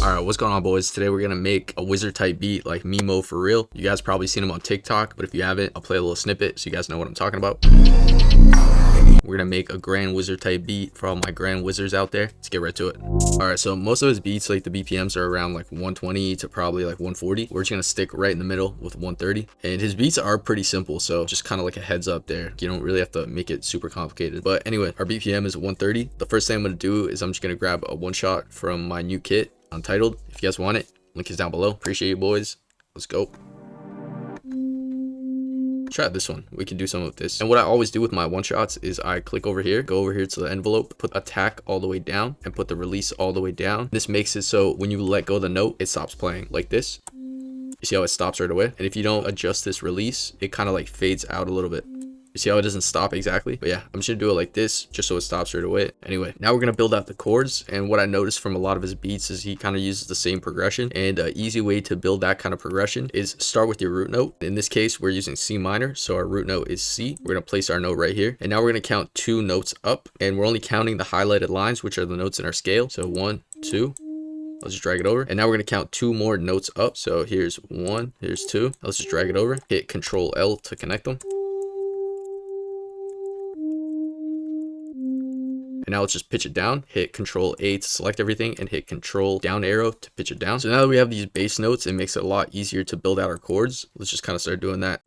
Alright, what's going on, boys? Today we're gonna make a wizard type beat like Mimo for real. You guys probably seen him on TikTok, but if you haven't, I'll play a little snippet so you guys know what I'm talking about. We're gonna make a grand wizard type beat for all my grand wizards out there. Let's get right to it. Alright, so most of his beats, like the BPMs, are around like 120 to probably like 140. We're just gonna stick right in the middle with 130. And his beats are pretty simple, so just kind of like a heads up there. You don't really have to make it super complicated. But anyway, our BPM is 130. The first thing I'm gonna do is I'm just gonna grab a one shot from my new kit, Untitled. If you guys want it, link is down below. Appreciate you, boys. Let's go. Try this one. We can do some of this. And what I always do with my one shots is I click over here, go over here to the envelope, put attack all the way down, and put the release all the way down. This makes it so when you let go of the note, it stops playing like this. You see how it stops right away? And if you don't adjust this release, it kind of like fades out a little bit. You see how it doesn't stop exactly? But yeah, I'm just gonna do it like this just so it stops right away. Anyway, now we're gonna build out the chords. And what I noticed from a lot of his beats is he kind of uses the same progression. And an easy way to build that kind of progression is start with your root note. In this case, we're using C minor, so our root note is C. We're gonna place our note right here. And now we're gonna count 2 notes up. And we're only counting the highlighted lines, which are the notes in our scale. So 1, 2. Let's just drag it over. And now we're going to count 2 more notes up. So here's 1, here's 2. Let's just drag it over. Hit Control L to connect them. And now let's just pitch it down. Hit Control A to select everything and hit Control down arrow to pitch it down. So now that we have these bass notes, it makes it a lot easier to build out our chords. Let's just kind of start doing that.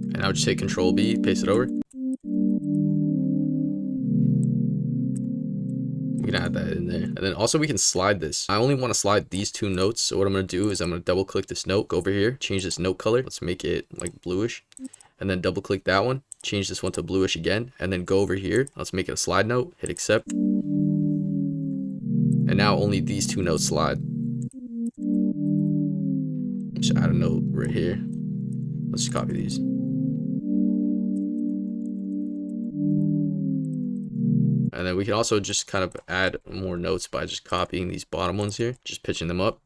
And now just hit Control B, paste it over. We can add that in there. And then also we can slide this. I only want to slide these 2 notes. So what I'm going to do is I'm going to double click this note, go over here, change this note color. Let's make it like bluish. And then double click that one, change this one to bluish again. And then go over here. Let's make it a slide note, hit accept. And now only these 2 notes slide. Just add a note right here. Let's just copy these. And then we can also just kind of add more notes by just copying these bottom ones here, just pitching them up.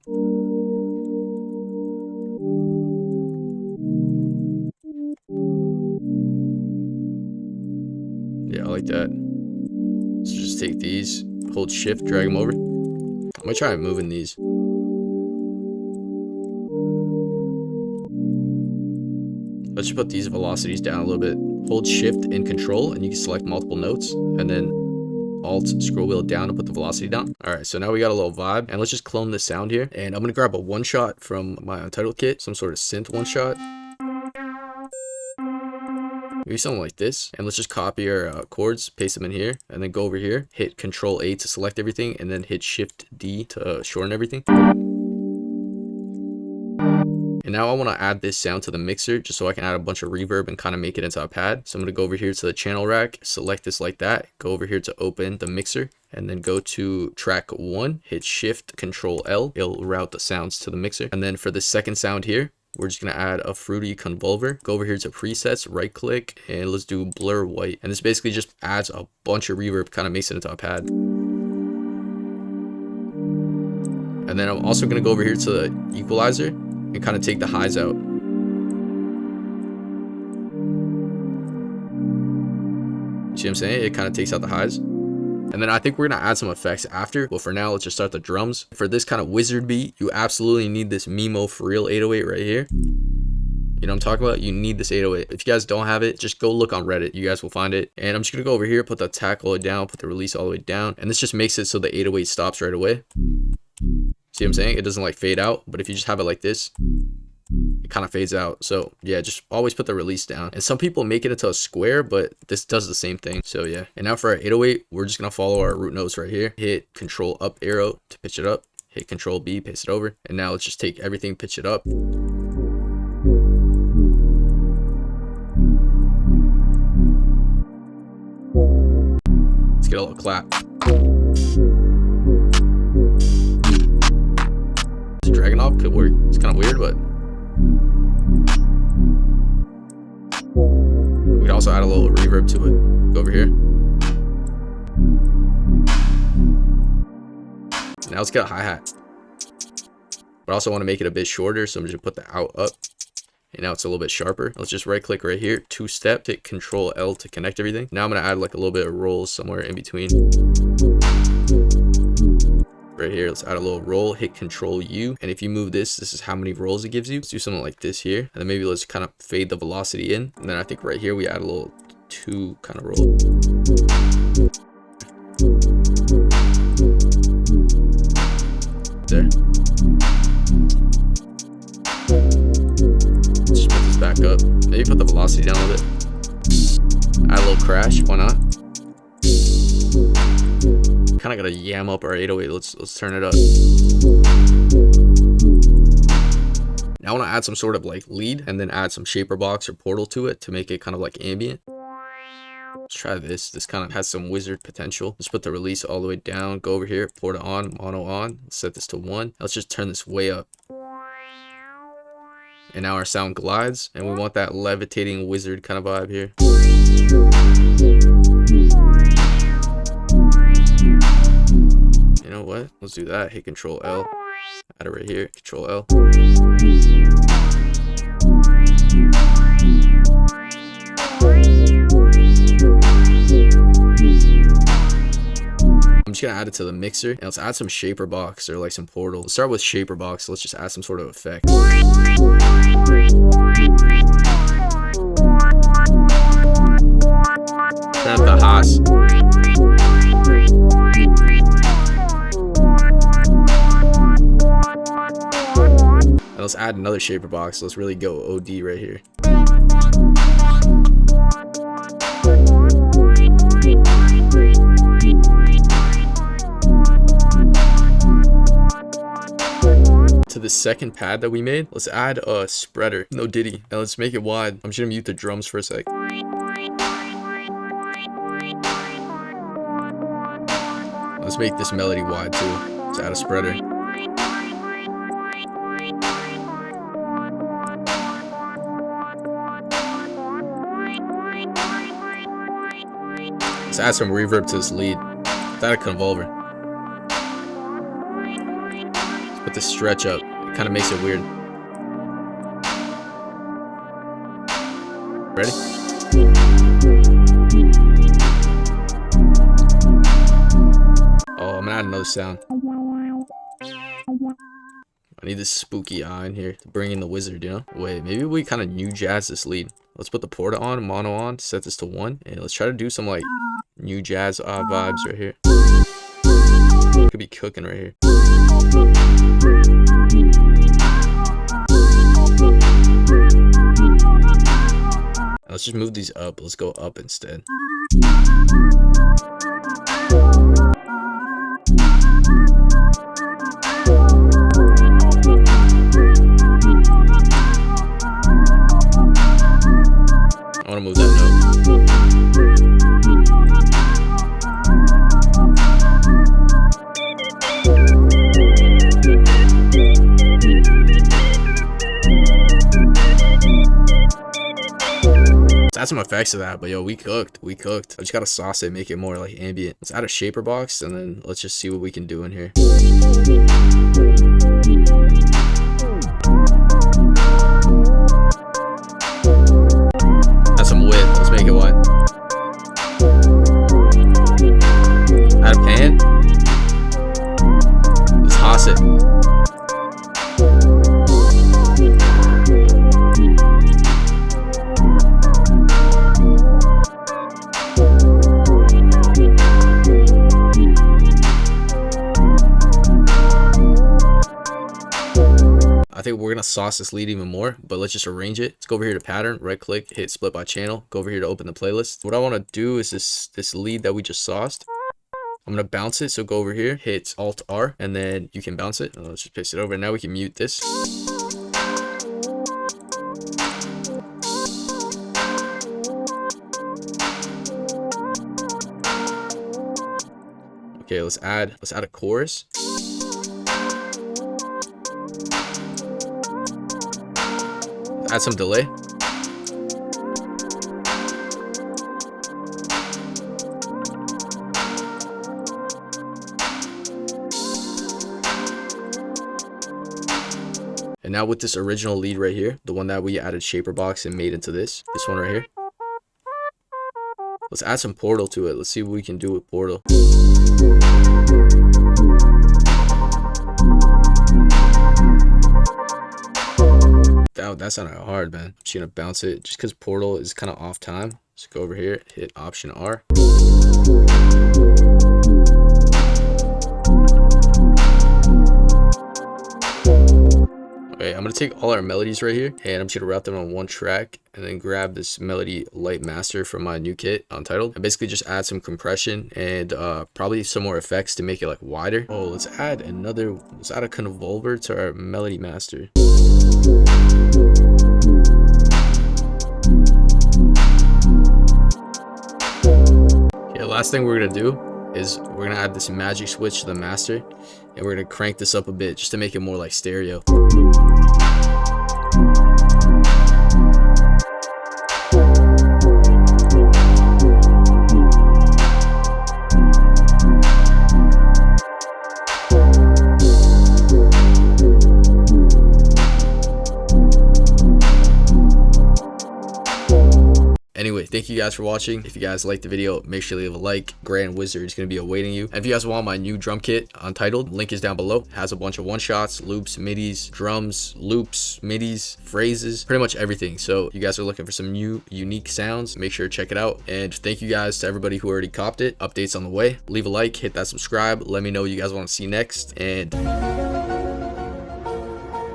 Yeah, I like that. So just take these, hold shift, drag them over. I'm gonna try moving these. Let's just put these velocities down a little bit. Hold shift and control and you can select multiple notes, and then Alt scroll wheel down to put the velocity down. All right, so now we got a little vibe, and let's just clone this sound here. And I'm gonna grab a one shot from my Untitled kit, some sort of synth one shot, maybe something like this. And let's just copy our chords, paste them in here, and then go over here, hit Control A to select everything, and then hit Shift D to shorten everything. And now I want to add this sound to the mixer just so I can add a bunch of reverb and kind of make it into a pad. So I'm going to go over here to the channel rack, select this like that, go over here to open the mixer, and then go to track 1, hit Shift Control L. It'll route the sounds to the mixer. And then for the second sound here, we're just going to add a fruity convolver. Go over here to presets, right click, and let's do blur white. And this basically just adds a bunch of reverb, kind of makes it into a pad. And then I'm also going to go over here to the equalizer and kind of take the highs out. See what I'm saying? It kind of takes out the highs. And then I think we're going to add some effects after. But for now, let's just start the drums. For this kind of wizard beat, you absolutely need this Mimo for real 808 right here. You know what I'm talking about? You need this 808. If you guys don't have it, just go look on Reddit. You guys will find it. And I'm just going to go over here, put the attack all the way down, put the release all the way down. And this just makes it so the 808 stops right away. See what I'm saying? It doesn't like fade out, but if you just have it like this, it kind of fades out. So yeah, just always put the release down. And some people make it into a square, but this does the same thing. So yeah. And now for our 808, we're just going to follow our root notes right here. Hit Control up arrow to pitch it up. Hit Control B, paste it over. And now let's just take everything, pitch it up. Let's get a little clap. Dragon off could work. It's kind of weird, but We can also add a little reverb to it. Go over here. Now it's got a hi-hat. But I also want to make it a bit shorter, so I'm just gonna put the out up. And now it's a little bit sharper. Let's just right click right here, 2-step, hit Control L to connect everything. Now I'm gonna add like a little bit of rolls somewhere in between. Right here, let's add a little roll, hit Control U. And if you move this is how many rolls it gives you. Let's do something like this here. And then maybe let's kind of fade the velocity in. And then I think right here we add a little 2 kind of roll. There. Just put this back up. Maybe put the velocity down a little bit. Add a little crash, why not? Kind of gotta yam up our 808. Let's turn it up. Now I want to add some sort of like lead and then add some shaper box or portal to it to make it kind of like ambient. Let's try this. This kind of has some wizard potential. Let's put the release all the way down. Go over here, port it on, mono on. Let's set this to 1. Let's just turn this way up. And now our sound glides, and we want that levitating wizard kind of vibe here. You know what? Let's do that. Hit Control L. Add it right here. Control L. I'm just gonna add it to the mixer, and let's add some shaper box or like some portal. Let's start with shaper box. Let's just add some sort of effect. Turn up the highs. And let's add another shaper box. Let's really go OD right here. To the second pad that we made, let's add a spreader, no diddy, and let's make it wide. I'm just gonna mute the drums for a sec. Let's make this melody wide too. Let's add a spreader. Let's add some reverb to this lead. Let's add a convolver. Put the stretch up. It kind of makes it weird. Ready? Oh, I'm gonna add another sound. I need this spooky eye in here to bring in the wizard, you know? Wait, maybe we kind of new jazz this lead. Let's put the porta on, mono on, set this to 1, and let's try to do some like new jazz vibes right here. Could be cooking right here. Let's just move these up. Let's go up instead. I want to move that note. Let's add some effects to that, but yo, we cooked. I just gotta sauce it, make it more like ambient. Let's add a shaper box, and then let's just see what we can do in here. Add some width. Let's make it wide. Add a pan. Let's toss it. I think we're gonna sauce this lead even more, but let's just arrange it. Let's go over here to pattern, right click, hit split by channel, go over here to open the playlist. What I want to do is this lead that we just sauced, I'm gonna bounce it. So go over here, hit Alt R, and then you can bounce it. Let's just paste it over. Now we can mute this. Okay, let's add a chorus. Add some delay. And now with this original lead right here, the one that we added shaper box and made into this one right here, let's add some portal to it. Let's see what we can do with portal. That sounded hard, man. I'm just gonna bounce it just because portal is kind of off time. So go over here, hit Option R. Okay, I'm gonna take all our melodies right here and I'm just gonna wrap them on one track and then grab this melody light master from my new kit Untitled and basically just add some compression and probably some more effects to make it like wider. Oh, let's add a convolver to our melody master. Okay, last thing we're gonna do is we're gonna add this magic switch to the master and we're gonna crank this up a bit just to make it more like stereo. Anyway, thank you guys for watching. If you guys liked the video, make sure to leave a like. Grand Wizard is going to be awaiting you. And if you guys want my new drum kit Untitled, link is down below. It has a bunch of one-shots, loops, midis, drums, loops, midis, phrases, pretty much everything. So if you guys are looking for some new unique sounds, make sure to check it out. And thank you guys to everybody who already copped it. Updates on the way. Leave a like, hit that subscribe. Let me know what you guys want to see next. And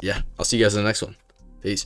yeah, I'll see you guys in the next one. Peace.